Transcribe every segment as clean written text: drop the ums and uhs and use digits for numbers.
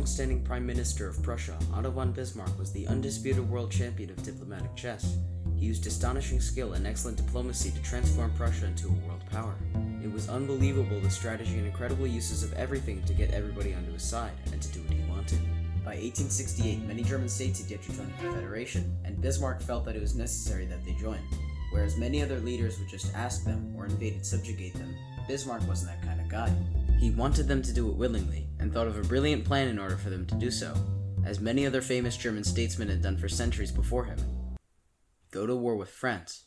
long-standing Prime Minister of Prussia, Otto von Bismarck was the undisputed world champion of diplomatic chess. He used astonishing skill and excellent diplomacy to transform Prussia into a world power. It was unbelievable the strategy and incredible uses of everything to get everybody onto his side and to do what he wanted. By 1868, many German states had yet to join the Confederation, and Bismarck felt that it was necessary that they join. Whereas many other leaders would just ask them or invade subjugate them, Bismarck wasn't that kind of guy. He wanted them to do it willingly, and thought of a brilliant plan in order for them to do so, as many other famous German statesmen had done for centuries before him. Go to war with France.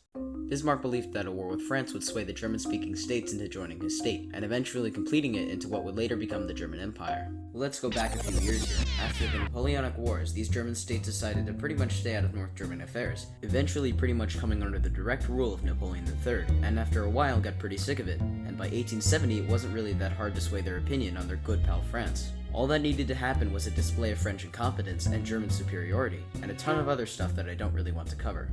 Bismarck believed that a war with France would sway the German-speaking states into joining his state, and eventually completing it into what would later become the German Empire. Let's go back a few years here. After the Napoleonic Wars, these German states decided to pretty much stay out of North German affairs, eventually pretty much coming under the direct rule of Napoleon III, and after a while got pretty sick of it, and by 1870 it wasn't really that hard to sway their opinion on their good pal France. All that needed to happen was a display of French incompetence and German superiority, and a ton of other stuff that I don't really want to cover.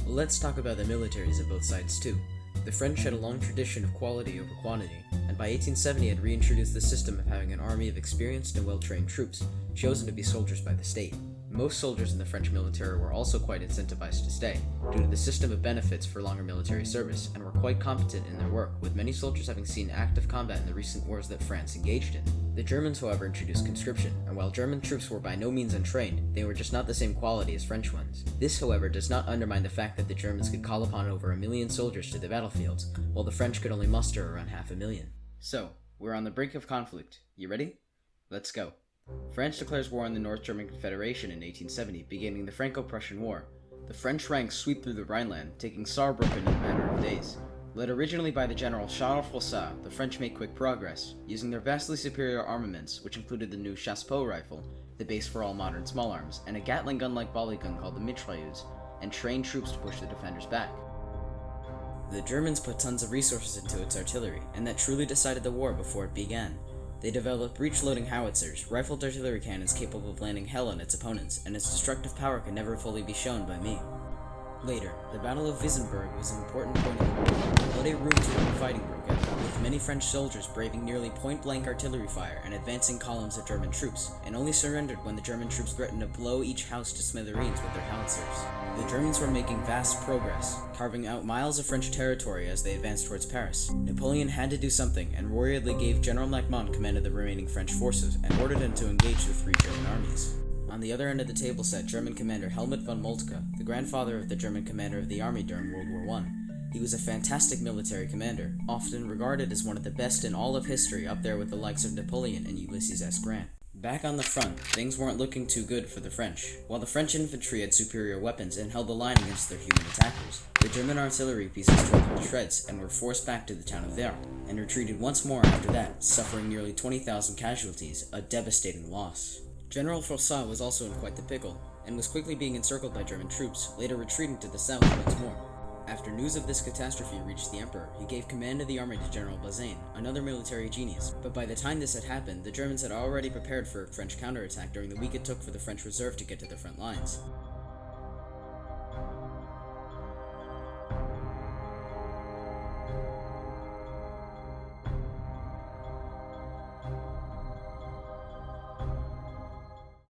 Let's talk about the militaries of both sides too. The French had a long tradition of quality over quantity, and by 1870 had reintroduced the system of having an army of experienced and well-trained troops, chosen to be soldiers by the state. Most soldiers in the French military were also quite incentivized to stay, due to the system of benefits for longer military service, and were quite competent in their work, with many soldiers having seen active combat in the recent wars that France engaged in. The Germans, however, introduced conscription, and while German troops were by no means untrained, they were just not the same quality as French ones. This, however, does not undermine the fact that the Germans could call upon over 1 million soldiers to the battlefields, while the French could only muster around 500,000. So, we're on the brink of conflict. You ready? Let's go. France declares war on the North German Confederation in 1870, beginning the Franco Prussian War. The French ranks sweep through the Rhineland, taking Saarbrücken in a matter of days. Led originally by the general Charles Froissart, the French made quick progress, using their vastly superior armaments, which included the new Chassepot rifle, the base for all modern small arms, and a Gatling gun-like volley gun called the mitrailleuse, and trained troops to push the defenders back. The Germans put tons of resources into its artillery, and that truly decided the war before it began. They developed breech-loading howitzers, rifled artillery cannons capable of landing hell on its opponents, and its destructive power could never fully be shown by me. Later, the Battle of Wissembourg was an important point in the war. Bloody room-to-room fighting broke out, with many French soldiers braving nearly point-blank artillery fire and advancing columns of German troops, and only surrendered when the German troops threatened to blow each house to smithereens with their howitzers. The Germans were making vast progress, carving out miles of French territory as they advanced towards Paris. Napoleon had to do something, and royally gave General Macmahon command of the remaining French forces, and ordered him to engage the three German armies. On the other end of the table sat German commander Helmut von Moltke, the grandfather of the German commander of the army during World War I. He was a fantastic military commander, often regarded as one of the best in all of history, up there with the likes of Napoleon and Ulysses S. Grant. Back on the front, things weren't looking too good for the French. While the French infantry had superior weapons and held the line against their human attackers, the German artillery pieces tore them to shreds and were forced back to the town of Werth, and retreated once more after that, suffering nearly 20,000 casualties, a devastating loss. General Froissart was also in quite the pickle, and was quickly being encircled by German troops, later retreating to the south once more. After news of this catastrophe reached the Emperor, he gave command of the army to General Bazaine, another military genius, but by the time this had happened, the Germans had already prepared for a French counterattack during the week it took for the French reserve to get to the front lines.